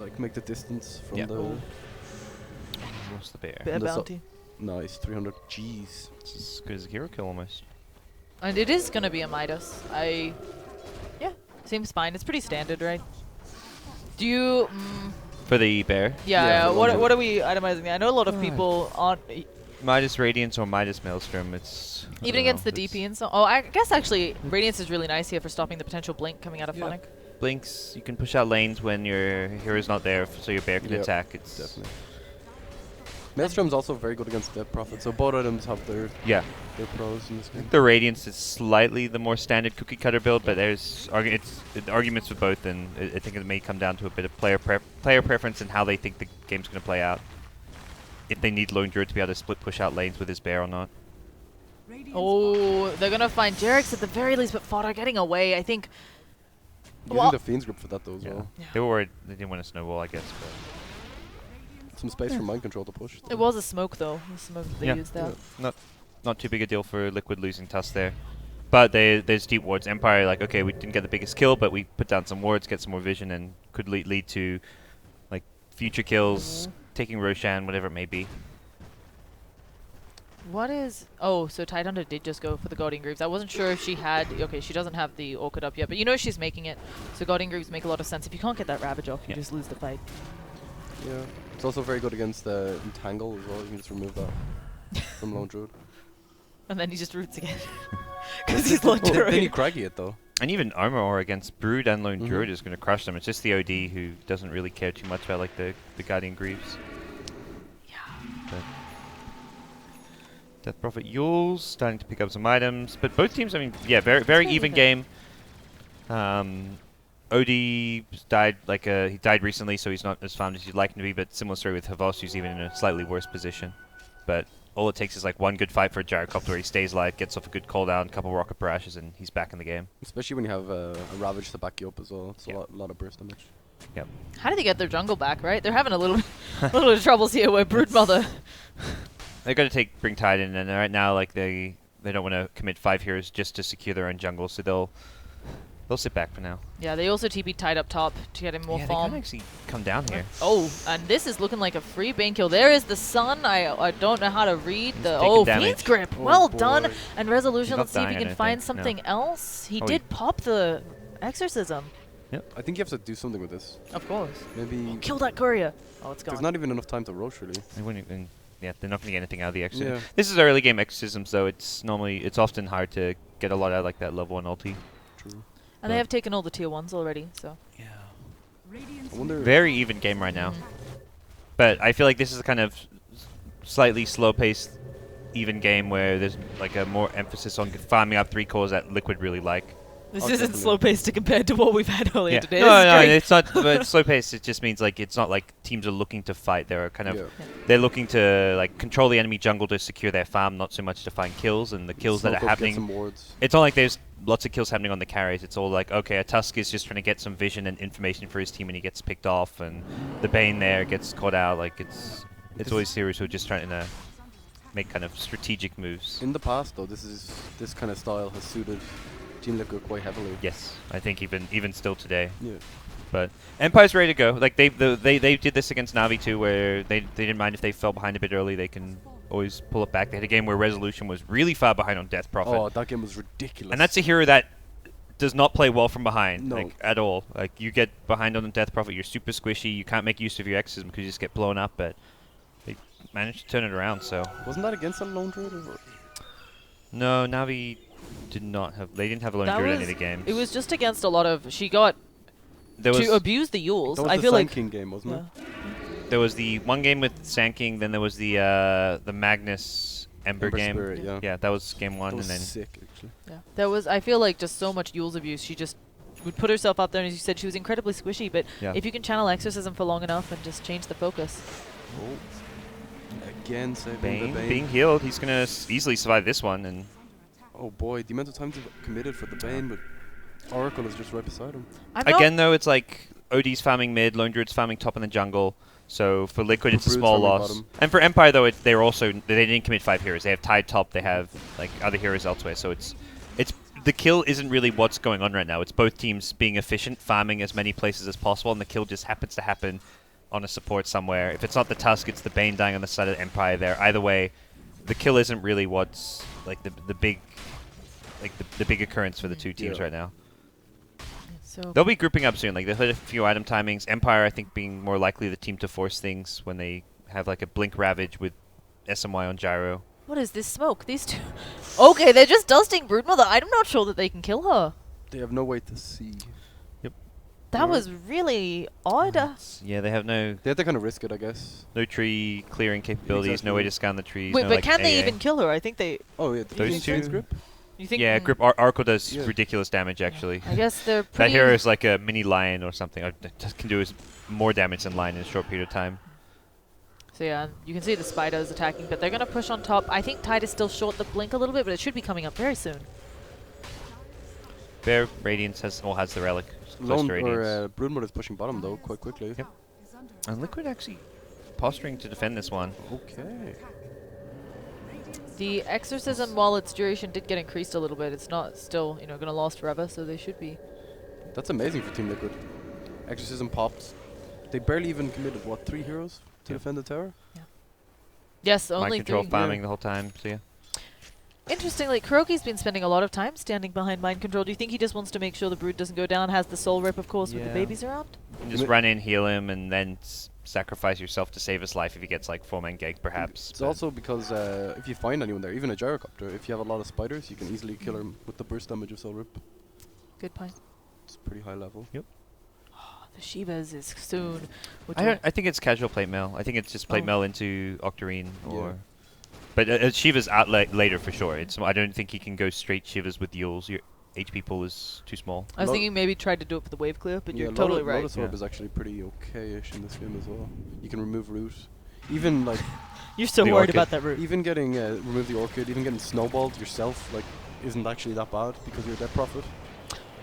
like make the distance from Yeah. the... Oh. What's the bear? Bear The so- bounty. Nice, 300. Jeez. It's as good as a hero kill almost. And it is gonna be a Midas. Yeah, seems fine. It's pretty standard, right? Do you? For the bear, Yeah, for What Lone what are we itemizing? I know a lot of people aren't Midas Radiance or Midas Maelstrom. It's I even don't against know, the it's DP and so. Oh, I guess actually Radiance is really nice here for stopping the potential blink coming out of Yeah. Phonic. Blinks. You can push out lanes when your hero's not there, so your bear can Yep, attack. It's Definitely. Maelstrom's also very good against Death Prophet, so both items have their yeah. pros in this I game. think the Radiance is slightly the more standard cookie cutter build, but there's arguments with both, and I think it may come down to a bit of player preference and how they think the game's going to play out. If they need Lone Druid to be able to split push out lanes with his bear or not. Oh, they're gonna find Jarex at the very least, but Fodder getting away. I think. Using Well- the Fiend's Grip for that though as well. Yeah. They were worried they didn't want to snowball, I guess. Some space for mind control to push. It was a smoke though. The smoke they Yeah. used that. But not too big a deal for Liquid losing Tusk there. But there's deep wards. Empire, like, okay, we didn't get the biggest kill, but we put down some wards, get some more vision, and could lead to like future kills, taking Roshan, whatever it may be. What is? Oh, so Tidehunter did just go for the Guardian Greaves. I wasn't sure if she had. Okay, she doesn't have the Orchid up yet, but you know she's making it. So Guardian Greaves make a lot of sense. If you can't get that Ravage off, you Yeah. just lose the fight. Yeah. It's also very good against Entangle as well. You can just remove that from Lone Druid. And then he just roots again. Because he's Lone Then you Druid. craggy it though. And even Armor Ore against Brood and Lone Mhm. Druid is going to crush them. It's just the OD who doesn't really care too much about like the Guardian Greaves. Yeah. But Death Prophet Yule's starting to pick up some items, but both teams, I mean, yeah, very very even even. game. OD died he died recently, so he's not as farmed as you'd like him to be. But similar story with Havos, who's even in a slightly worse position. But all it takes is like one good fight for a Gyrocopter where he stays alive, gets off a good cooldown, a couple rocket barrages, and he's back in the game. Especially when you have a Ravage to back you up as well. It's Yeah. a lot of burst damage. Yep. How did they get their jungle back, right? They're having a little bit of troubles here with Broodmother. They're going to bring Tide in, and right now like they don't want to commit 5 heroes just to secure their own jungle, so they'll sit back for now. Yeah, they also TP Tide up top to get him more Yeah, they farm. can actually come down here. Oh, and this is looking like a free Bane kill. There is the sun. I don't know how to read He's the... taking Oh, damage. Fiend's Grip. Oh Well boy. done. And Resolution, He's not let's see if he dying, I can don't find think. No. something else. He Oh, did pop the Exorcism. I think you have to do something with this. Of course. Maybe Kill that courier. Oh, it's there's gone. not even enough time to rush really. They wouldn't even yeah, they're not going to get anything out of the exorcism. Yeah. This is early game exorcisms, though. It's often hard to get a lot out of like that level 1 ulti. True. And they have taken all the tier 1s already, so. Yeah. I wonder. Very even game right now. But I feel like this is a kind of slightly slow-paced, even game where there's like a more emphasis on farming up 3 cores that Liquid really like. This Oh, isn't definitely. slow paced compared to what we've had earlier today. No, This is no, great. it's not. But slow-paced. It just means like it's not like teams are looking to fight. They're kind of Yeah. they're looking to like control the enemy jungle to secure their farm, not so much to find kills. And the kills that Smoke are up, get happening, some wards. it's not like there's lots of kills happening on the carries. It's all like, okay, a Tusk is just trying to get some vision and information for his team, and he gets picked off, and the Bane there gets caught out. Like it's always heroes who are just trying to make kind of strategic moves. In the past, though, this kind of style has suited Team Liquid quite heavily. Yes, I think even still today. Yeah. But Empire's ready to go. Like they did this against Navi too, where they didn't mind if they fell behind a bit early. They can always pull it back. They had a game where Resolution was really far behind on Death Prophet. Oh, that game was ridiculous. And that's a hero that does not play well from behind, No. like at all. Like you get behind on the Death Prophet, you're super squishy. You can't make use of your exorcism because you just get blown up. But they managed to turn it around. So Wasn't that against a lone druid? Or? no, Navi did not have. They didn't have a lone That druid in any was- of the games. It was just against a lot of. She got there was to abuse the Yules. That was I the feel Sun like. King game, wasn't Yeah. it? there was the one game with Sand King. Then there was the Magnus Ember game. Spirit, yeah. Yeah, that was game 1, That was and then sick, actually. Yeah. There was. I feel like just so much Yules abuse. She just would put herself up there, and as you said, she was incredibly squishy. But yeah. if you can channel exorcism for long enough and just change the focus. Oh. Again, saving Bane the Bane. being healed, he's gonna easily survive this one. And Oh boy, the amount of time they've committed for the Bane, but Oracle is just right beside him. I'm not again, though, it's like OD's farming mid, Lone Druid's farming top in the jungle. So for Liquid, For it's a Brood's small farming loss. bottom. And for Empire, though, they're also they didn't commit 5 heroes. They have tied top. They have like other heroes elsewhere. So it's the kill isn't really what's going on right now. It's both teams being efficient, farming as many places as possible, and the kill just happens to happen on a support somewhere. If it's not the Tusk, it's the Bane dying on the side of Empire there. Either way, the kill isn't really what's like the big the big occurrence for the two teams Yeah. right now. so They'll be grouping up soon. Like they'll hit a few item timings. Empire, I think, being more likely the team to force things when they have like a Blink Ravage with SMY on Gyro. What is this smoke? These two. Okay, they're just dusting Broodmother. I'm not sure that they can kill her. They have no way to see. That Yeah. was really odd. Yeah, they have no They had to kind of risk it, I guess. tree clearing capabilities, no way to scan the trees. Wait, no, but like, can they AA. even kill her? I think they. Oh yeah, Those you think two? grip? You think? Yeah, grip Arco does Yeah. ridiculous damage actually. I guess they're That pretty. hero is like a mini lion or something. Or just can do more damage than lion in a short period of time. So yeah, you can see the spiders attacking, but they're gonna push on top. I think Tide is still short the blink a little bit, but it should be coming up very soon. Bear Radiance has the relic. Close Lone to Radiance. or Broodmother's pushing bottom though, quite quickly. Yep. And Liquid actually posturing to defend this one. Okay. The exorcism, while its duration did get increased a little bit, it's not still gonna last forever. So they should be. That's amazing for Team Liquid. Exorcism popped. They barely even committed, what, 3 heroes to Yep. defend the tower? Yes, Mind only control 3. farming the whole time. So yeah. Interestingly, Kuroki's been spending a lot of time standing behind mind control. Do you think he just wants to make sure the brood doesn't go down? Has the soul rip, of course, with the Yeah. babies around? You can just run in, heal him, and then sacrifice yourself to save his life if he gets like 4-man gank, perhaps. It's but- also because if you find anyone there, even a gyrocopter, if you have a lot of spiders, you can easily kill them with the burst damage of Soul Rip. Good point. It's pretty high level. The Shivas is soon. I think it's casual plate mail. I think it's just plate Oh. mail into Octarine Yeah. or. But Shiva's out later for sure. I don't think he can go straight Shivas with Yules. Your HP pool is too small. I was Lo- thinking maybe tried to do it for the wave clear, but you're Lotus- totally right. Lotus Orb Yeah. is actually pretty okay-ish in this game as well. You can remove root. Even like, You're so The worried orchid. about that route. even getting remove the orchid, even getting snowballed yourself, like, isn't actually that bad because you're a death prophet.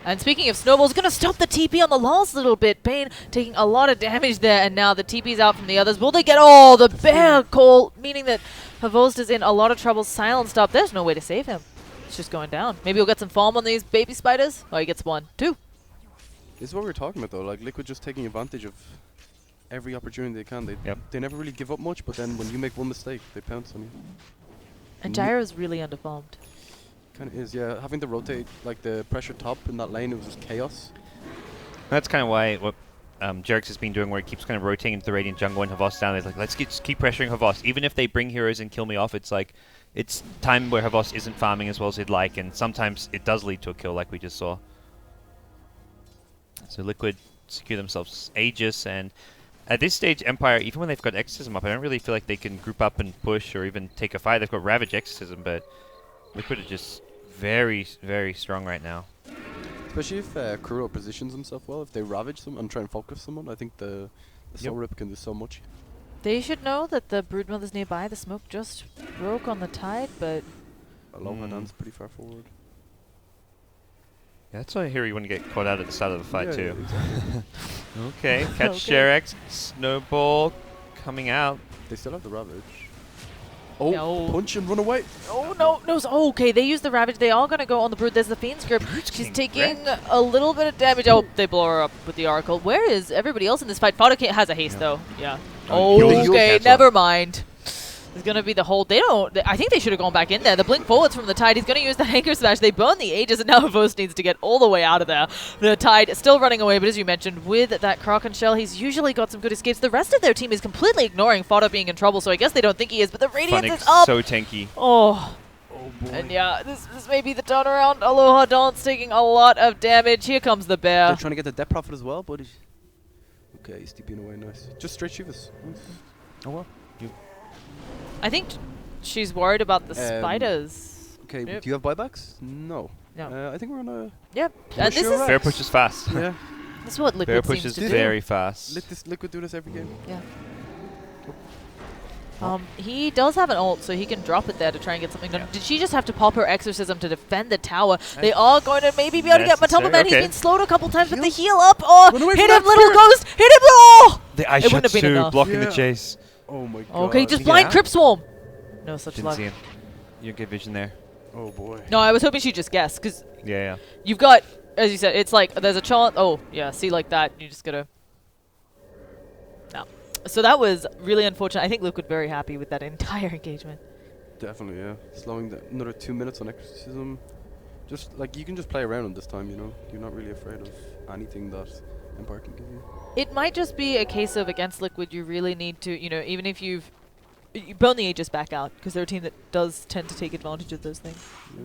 And speaking of snowballs, gonna stop the TP on the last little bit. Bane taking a lot of damage there, and now the TP's out from the others. Will they get the bear call, meaning that Havost is in a lot of trouble. Silenced up. There's no way to save him. It's just going down. Maybe we'll get some farm on these baby spiders. Oh, he gets 1, 2. This is what we were talking about though, like Liquid just taking advantage of every opportunity they can. Yep. They never really give up much, but then when you make one mistake, they pounce on you. And Mm. Gyro's really underfarmed. Kind of is, yeah. Having to rotate like the pressure top in that lane, it was just chaos. That's kind of why Jerix has been doing, where he keeps kind of rotating into the Radiant jungle and Havas down. He's like, let's keep pressuring Havas. Even if they bring heroes and kill me off, it's like, it's time where Havas isn't farming as well as he'd like, and sometimes it does lead to a kill like we just saw. So Liquid secure themselves Aegis, and at this stage, Empire, even when they've got Exorcism up, I don't really feel like they can group up and push or even take a fight. They've got Ravage Exorcism, but Liquid are just very, very strong right now. Especially if Kuro positions himself well, if they ravage them and try and focus someone, I think the Soul Rip can do so much. They should know that the Broodmother's nearby. The smoke just broke on the tide, but... Aloha Dan's pretty far forward. Yeah, that's why I hear you want to get caught out at the start of the fight too. Yeah, exactly. Okay, catch Sherex, Snowball coming out. They still have the Ravage. Oh, No. punch and run away. Oh, no. Oh, okay, they use the Ravage. They all going to go on the Brood. There's the Fiend's Grip. She's taking a little bit of damage. Oh, they blow her up with the Oracle. Where is everybody else in this fight? Fodder has a haste, though. Yeah. Oh, Oh, you'll okay, catch never mind. It's going to be the whole... I think they should have gone back in there. The blink forwards from the Tide. He's going to use the Anchor Smash. They burn the Aegis, and now Havos needs to get all the way out of there. The Tide still running away, but as you mentioned, with that Kraken Shell, he's usually got some good escapes. The rest of their team is completely ignoring Fodder being in trouble, so I guess they don't think he is, but the Radiance is up! So tanky. Oh. Oh boy. And yeah, this may be the turnaround. Aloha Dance taking a lot of damage. Here comes the bear. They're trying to get the Death Prophet as well, but okay, he's TPing away, nice. Just straight Shivas. Nice. Oh well. I think she's worried about the spiders. Okay, Yep. do you have buybacks? No. No. I think we're gonna Yep. push And this your is, right. Bear pushes fast. yeah. this is what Bear Liquid pushes seems to do. very fast. Let this Liquid do this every game. Yeah. He does have an ult, so he can drop it there to try and get something done. Yeah. Did she just have to pop her Exorcism to defend the tower? They are going to maybe be able to get Necessary, Matumba Man. okay. He's been slowed a couple times, but the heal up. Oh, Run away hit from him, that little spirit. ghost. Hit him. Oh! The ice It wouldn't have shots been too, enough. blocking Yeah. the chase. Oh my god. Okay, just Yeah. blind Crypt Swarm. No such Didn't luck. see him. You don't get vision there. Oh boy. No, I was hoping she'd just guess, because Yeah. you've got, as you said, it's like there's a chance. Oh, yeah, see, like that. You just gotta. No. So that was really unfortunate. I think Liquid very happy with that entire engagement. Definitely, yeah. Slowing the another 2 minutes on Exorcism. Just like you can just play around on this time, you know. You're not really afraid of anything that Empire can give you. It might just be a case of against Liquid, you really need to, even if you burn the Aegis back out, because they're a team that does tend to take advantage of those things. Yeah.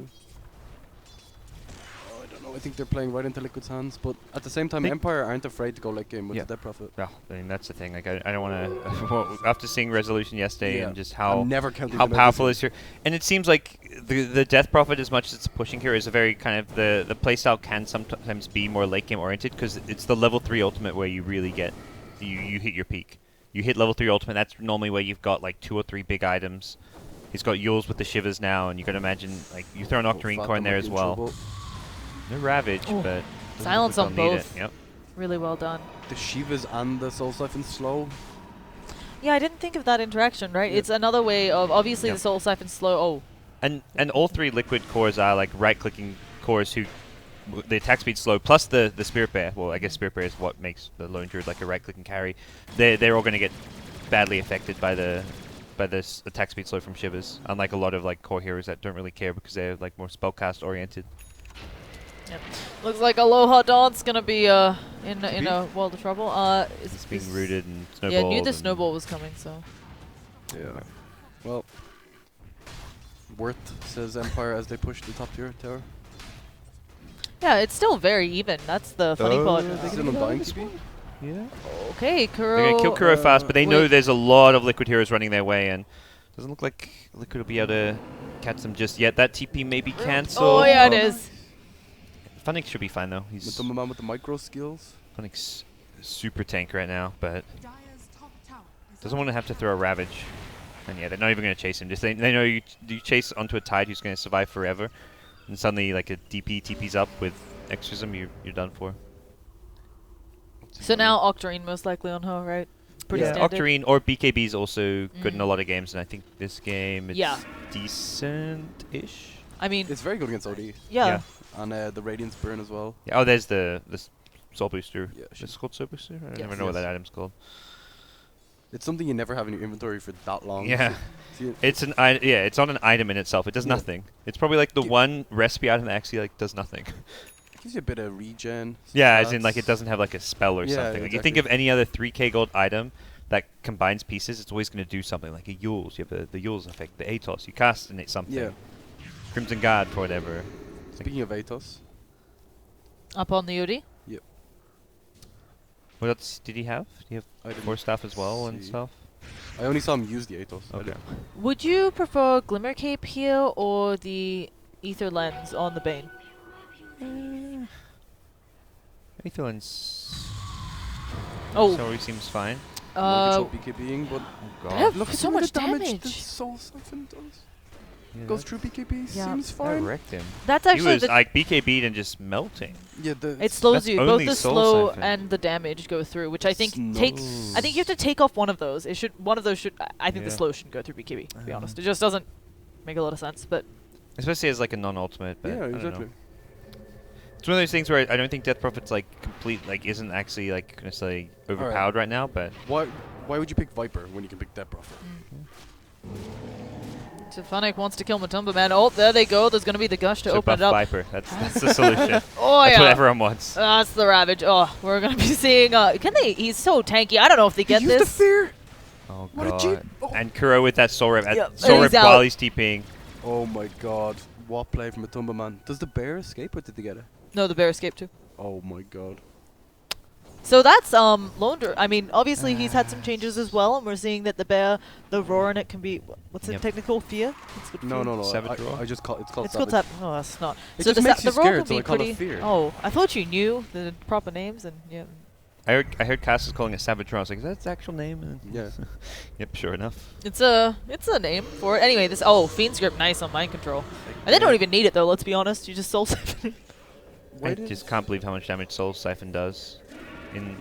Oh, I don't know. I think they're playing right into Liquid's hands, but at the same time, Think- Empire aren't afraid to go late game with Yeah. the Death Prophet. Well, I mean that's the thing. Like I don't want to. After seeing Resolution yesterday and just how I'm never counting how them out powerful this is here, and it seems like the Death Prophet, as much as it's pushing here, is a very kind of the playstyle can sometimes be more late game oriented, because it's the level 3 ultimate where you really get you hit your peak. You hit level 3 ultimate. That's normally where you've got like 2 or 3 big items. He's got Yules with the Shivers now, and you can imagine like you throw an Octarine core in there as well. No Ravage, Oh. but doesn't Silence look on they'll need both. it. Yep. Really well done. The Shivas and the Soul Siphon slow. Yeah, I didn't think of that interaction, right? Yeah. It's another way of, obviously Yep. the Soul Siphon slow. Oh, And all 3 Liquid cores are like right-clicking cores who the attack speed slow, plus the Spirit Bear. Well, I guess Spirit Bear is what makes the Lone Druid like a right-clicking carry. They're all going to get badly affected by this attack speed slow from Shivers, unlike a lot of like core heroes that don't really care because they're like more spellcast oriented. yep. Looks like Aloha Dawn's gonna be in a world of trouble. It's being rooted and snowballed. Yeah, I knew the and- snowball was coming, so. Yeah. Well, Worth says Empire as they push the top tier tower. Yeah, it's still very even. That's the funny part. yeah, they still undying TP. Yeah. Okay, Kuro. They're gonna kill Kuro fast, but they know wait. there's a lot of Liquid heroes running their way, and doesn't look like Liquid will be able to catch them just yet. That TP may be cancelled. Oh yeah, it Oh. is. Funix should be fine though. With He's the man with the micro skills. Funix super tank right now, but doesn't want to have to throw a Ravage. And yeah, they're not even going to chase him. Just they know you chase onto a Tide who's going to survive forever, and suddenly like a DP TP's up with Exorcism, you're done for. So now Octarine most likely on her, right? Pretty Yeah, standard. Octarine or BKB is also good in a Mm. lot of games, and I think this game it's Yeah. decent-ish. I mean, It's very good against OD. yeah. And the Radiance Burn as well. Yeah. Oh, there's the Soul Booster. Yeah, Is it called Soul Booster? I Yes. never know what Yes. that item's called. It's something you never have in your inventory for that long. Yeah. See, It's it's on an item in itself. It does Yeah. nothing. It's probably like the Yeah. one recipe item that actually like does nothing. Gives you a bit of regen. Yeah, as in stats. like it doesn't have like a spell or Yeah, something. Like you think exactly. of any other 3k gold item that combines pieces, it's always going to do something. Like a Yules, you have the Yules effect, the Atos, you cast and it's something. Yeah. Crimson Guard for whatever. Speaking of Atos. Up on the Yuri. Yep. What else did he have? Did he have I didn't Force Staff as well and see. stuff? I only saw him use the Atos. I Okay. didn't- Would you prefer Glimmer Cape here or the Ether Lens on the Bane? Aethelins. Oh, So he seems fine. uh, Like BKBing, but Oh they have god. look so at much the damage damage. the Soul Siphon does. Yeah, Goes that- through BKB, Yeah. seems that fine. wrecked him. that's He actually was the like BKB'd and just melting. Yeah, it slows That's you. Both only the Soul slow Siphon. and the damage go through, which I think takes. Snows. I think you have to take off one of those. It should. One of those should. I think the Yeah. slow shouldn't go through BKB. To be Uh-huh. honest, it just doesn't make a lot of sense. But Especially as like a non-ultimate. But Yeah, I don't exactly. know. It's one of those things where I don't think Death Prophet's like complete, like isn't actually like necessarily overpowered right now, but Why would you pick Viper when you can pick Death Prophet? Tefanic wants to kill Matumba Man. Oh, there they go. There's going to be the gush to so open buff it up. Viper. That's the solution. Oh That's yeah. what everyone wants. That's the Ravage. Oh, we're going to be seeing. Can they? He's so tanky. I don't know if they get Use the this. fear! Oh What a god. cheat! Oh. And Kuro with that soul rip. Yep, Soul and rip he's while out. he's TPing. Oh my god. What play from Matumba Man. Does the bear escape or did they get it? No, the bear escaped too. Oh my god. So that's Lone Dwarf. I mean, obviously he's had some changes as well, and we're seeing that the bear, the roar in it can be what's the Yep. technical fear? It's good No, fear. no, no. Savage Roar? I just call it's called It's called Savage. that. Oh, that's not. It so just the, makes you the roar scared, can so be I call it pretty. fear. Oh, I thought you knew the proper names, and yeah. I heard Cass is calling it Savage Roar. I was like, is that its actual name? And Yeah. yep, sure enough. It's a name for it. Anyway, this Fiend's Grip, nice on mind control. And they don't even need it though. Let's be honest. You just soul siphon. Why I did- just can't believe how much damage Soul Siphon does.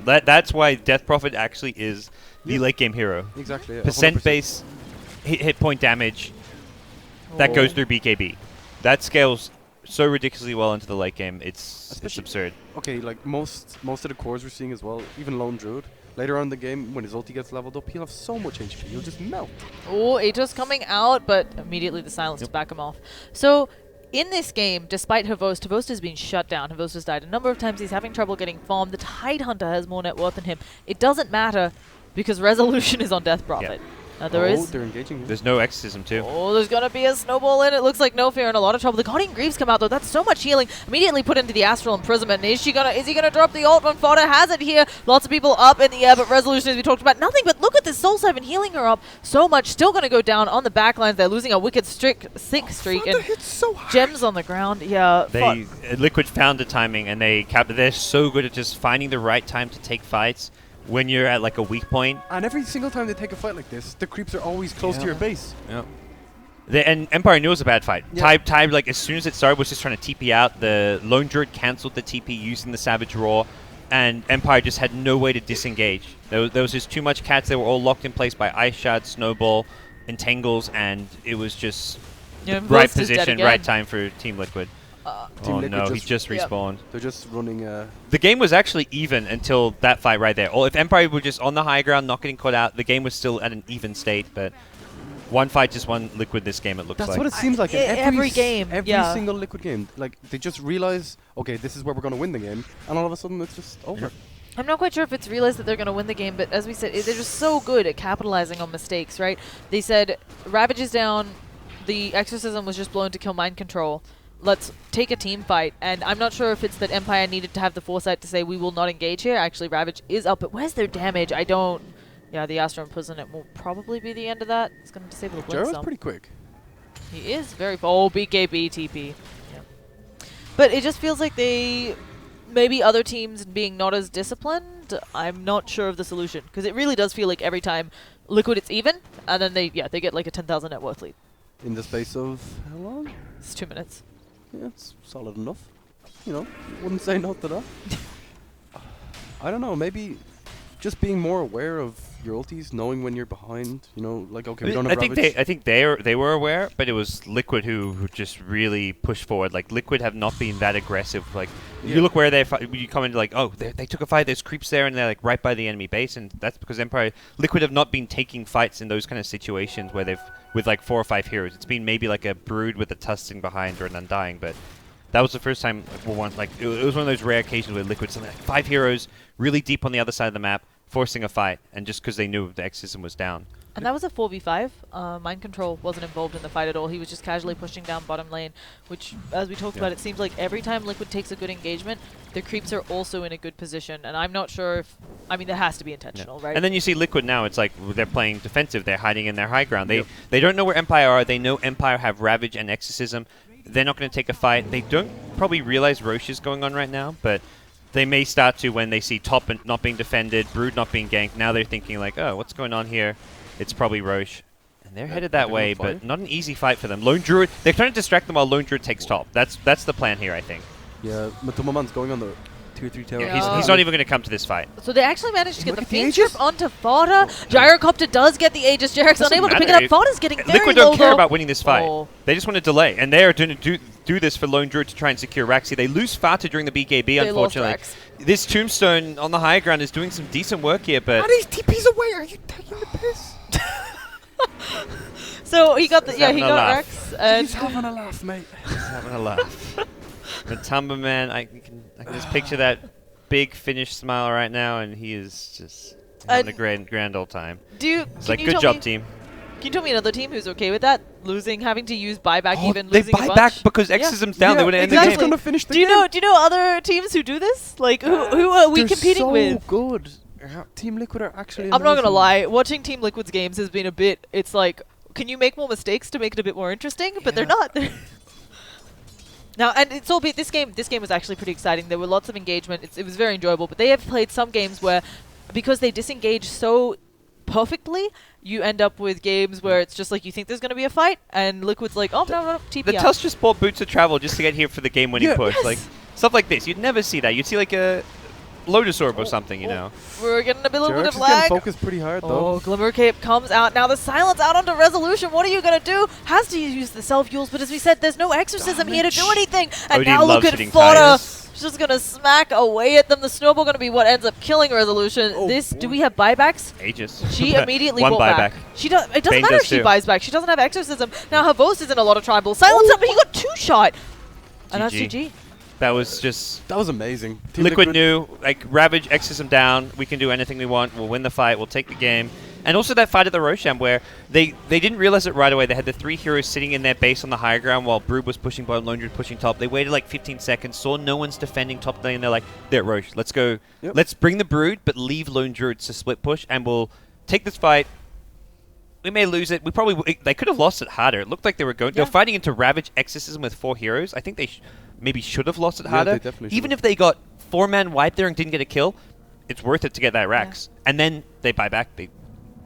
That's why Death Prophet actually is the Yeah. late game hero. Exactly. Yeah, Percent 100%. base hit point damage that goes Oh. through BKB. That scales so ridiculously well into the late game. It's Especially- absurd. Okay, like most of the cores we're seeing as well, even Lone Druid, later on in the game when his ulti gets leveled up, he'll have so much HP, he'll just melt. Oh, Atos coming out, but immediately the silence to back him off. So, in this game, despite Havost has been shut down. Havost has died a number of times. He's having trouble getting farmed. The Tidehunter has more net worth than him. It doesn't matter because Resolution is on Death Prophet. There oh, is. they're engaging. There's no exorcism too. Oh, there's gonna be a snowball in. It looks like No Fear in a lot of trouble. The Guardian Greaves come out though. That's so much healing. Immediately put into the Astral Imprisonment. Is he gonna drop the ult when Fodder has it here? Lots of people up in the air, but Resolution, as we talked about, nothing. But look at this Soul Siphon healing her up so much. Still gonna go down on the backlines. They're losing a wicked sick streak Fanta and hits so hard. gems on the ground. Yeah. Liquid found the timing and they're so good at just finding the right time to take fights when you're at like a weak point. And every single time they take a fight like this, the creeps are always close to Yeah. your base. Yeah. And Empire knew it was a bad fight. Yeah. Tybe, like, as soon as it started, was just trying to TP out. The Lone Druid cancelled the TP using the Savage Roar, and Empire just had no way to disengage. There was just too much cats. They were all locked in place by Ice Shard, Snowball, Entangles, and it was just Yeah, right Ghost is dead position, again. right time for Team Liquid. Team Oh Liquid no, he just- just Yep. respawned. They're just running. The game was actually even until that fight right there. Or if Empire were just on the high ground, not getting caught out, the game was still at an even state, but one fight just won Liquid this game, it looks That's like. what it seems like in Every game, every yeah. single Liquid game. Like they just realize, okay, this is where we're gonna win the game, and all of a sudden it's just over. I'm not quite sure if it's realized that they're going to win the game, but as we said, they're just so good at capitalizing on mistakes, right? They said, Ravage is down, the Exorcism was just blown to kill Mind Control. Let's take a team fight. And I'm not sure if it's that Empire needed to have the foresight to say, we will not engage here. Actually, Ravage is up, but where's their damage? I don't... Yeah, the Astro Imprisonment will probably be the end of that. It's going to disable the blink Jaro's some. pretty quick. He is very... Oh, BKB TP. Yeah. But it just feels like they... Maybe other teams being not as disciplined, I'm not sure of the solution. Because it really does feel like every time Liquid it's even, and then they get like a 10,000 net worth lead. In the space of how long? It's 2 minutes. Yeah, it's solid enough. You know, wouldn't say no to that. I don't know, maybe just being more aware of your ultis, knowing when you're behind, you know, like okay, we don't have Ravage. I think they were aware, but it was Liquid who just really pushed forward. Like Liquid have not been that aggressive. Like Yeah. you look where you come into like, oh, they took a fight. There's creeps there, and they're like right by the enemy base, and that's because Liquid have not been taking fights in those kind of situations where they've with like 4 or 5 heroes. It's been maybe like a Brood with a Tusking behind or an Undying, but That was the first time it was one of those rare occasions where Liquid something like 5 heroes really deep on the other side of the map, forcing a fight, and just because they knew the Exorcism was down. And that was a 4v5. Mind Control wasn't involved in the fight at all. He was just casually pushing down bottom lane, which, as we talked about, it seems like every time Liquid takes a good engagement, the creeps are also in a good position. And I'm not sure if... I mean, that has to be intentional, right? And then you see Liquid now, it's like they're playing defensive. They're hiding in their high ground. They don't know where Empire are. They know Empire have Ravage and Exorcism. They're not going to take a fight. They don't probably realize Roche is going on right now, but... They may start to when they see top not being defended, Brood not being ganked. Now they're thinking like, oh, what's going on here? It's probably Roche. And they're headed that way, but not an easy fight for them. Lone Druid, they're trying to distract them while Lone Druid takes top. That's the plan here, I think. Yeah, Matumaman's going on the tier 3 tower. Yeah, he's not even going to come to this fight. So they actually managed to get Look the at the Fiend Strip onto Fodder. Gyrocopter does get the Aegis. Jarek's unable to pick it up. Fodder's getting very Liquid low, don't care though. about winning this fight. Oh. They just want to delay, and they are going to do this for Lone Druid to try and secure Raxi. They lose Fata during the BKB, They unfortunately. lost Rax. This Tombstone on the high ground is doing some decent work here, but... Are these TPs away? Are you taking the piss? So he got the He's he having a got laugh. Rex. And He's having a laugh, mate. He's having a laugh. Matumba man, I can just picture that big Finnish smile right now, and he is just having a grand old time. It's like, good job, team. Can you tell me another team who's okay with that? Losing, having to use buyback, even they losing a buy bunch? back because Exorcism's down. They would end exactly. the game. Gonna finish the Do you game. know other teams who do this? Like who are we competing so with? Good. Team Liquid are actually. I'm not gonna amazing. lie. Watching Team Liquid's games has been a bit. It's like, can you make more mistakes to make it a bit more interesting? But they're not. Now, and it's all this game was actually pretty exciting. There were lots of engagement. It was very enjoyable. But they have played some games where, because they disengage so perfectly, you end up with games where it's just like you think there's going to be a fight, and Liquid's like, oh, no, TP The out. Tusk just bought Boots of Travel just to get here for the game-winning push. Yes. Like stuff like this, you'd never see that. You'd see like a Lotus Orb or something, you know. We're getting a little bit Jarek's of is getting lag. focused pretty hard, though. Oh, Glimmer Cape comes out. Now the silence out onto Resolution. What are you going to do? Has to use the self-fuels, but as we said, there's no Exorcism here to do anything. And OD now look loves at hitting Fodder. tires. Just going to smack away at them. The snowball going to be what ends up killing Resolution. Oh, do we have buybacks? Aegis. She immediately One bought buyback. back. It doesn't Bane matter if does she too. buys back. She doesn't have Exorcism. Now Havos is in a lot of trouble. Silence up, but he got 2-shot. And that's GG. GG. That was just... That was amazing. Team Liquid knew, like, Ravage, Exorcism down, we can do anything we want, we'll win the fight, we'll take the game. And also that fight at the Roshan where they didn't realize it right away. They had the 3 heroes sitting in their base on the higher ground while Brood was pushing bottom, Lone Druid pushing top. They waited like 15 seconds, saw no one's defending top lane, and they're like, there, Roche, let's go. Yep. Let's bring the Brood, but leave Lone Druid to split push, and we'll take this fight. We may lose it. They could have lost it harder. It looked like they were going. They were fighting into Ravage Exorcism with 4 heroes. I think they maybe should have lost it harder. they definitely Even should've. if they got 4-man wipe there and didn't get a kill, it's worth it to get that Rax. And then they buy back. They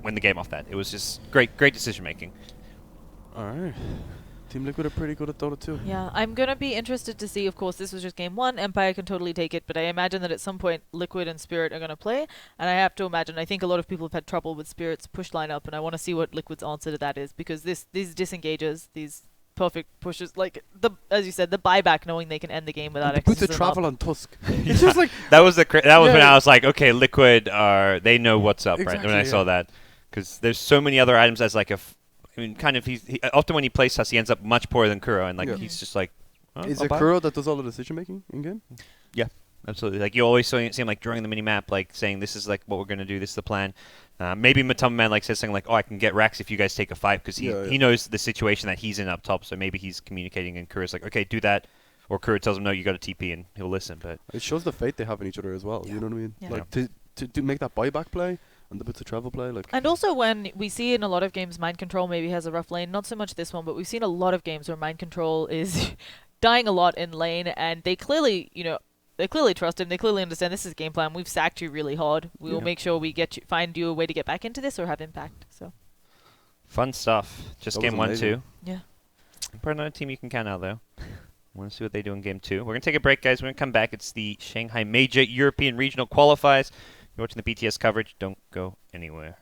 win the game off that. It was just great decision making. All right. Team Liquid are pretty good at Dota 2. Yeah, I'm going to be interested to see, of course, this was just game 1. Empire can totally take it, but I imagine that at some point Liquid and Spirit are going to play. And I have to imagine, I think a lot of people have had trouble with Spirit's push lineup, and I want to see what Liquid's answer to that is, because these disengages, these perfect pushes, like, as you said, the buyback, knowing they can end the game without And Boots of Exorcism Travel up. on Tusk. It's just like... That was when Yeah. I was like, okay, Liquid they know what's up, right? When Exactly, I saw that, because there's so many other items as like I mean, kind of often when he plays Tusk, he ends up much poorer than Kuro, and like Yeah. he's just like, oh, Is I'll it buy Kuro that does all the decision making in game? Yeah, absolutely. Like you always see him like drawing the mini map, like saying this is like what we're gonna do, this is the plan. Maybe Matumba Man like says something like, oh, I can get Rax if you guys take a fight, because he knows the situation that he's in up top, so maybe he's communicating, and Kuro's like, okay, do that. Or Kuro tells him, no, you got to TP, and he'll listen. But It shows the faith they have in each other as well. Yeah. You know what I mean? Yeah. Like to make that buyback play and the Boots of Travel play. Like And also when we see in a lot of games Mind Control maybe has a rough lane, not so much this one, but we've seen a lot of games where Mind Control is dying a lot in lane, and they clearly, they clearly trust him. They clearly understand this is game plan. We've sacked you really hard. We will make sure we find you a way to get back into this or have impact. So fun stuff. Just That game was 1, 2. amazing. yeah. Probably not a team you can count out, though. Want to see what they do in game 2. We're going to take a break, guys. We're going to come back. It's the Shanghai Major European Regional Qualifiers. You're watching the BTS coverage. Don't go anywhere.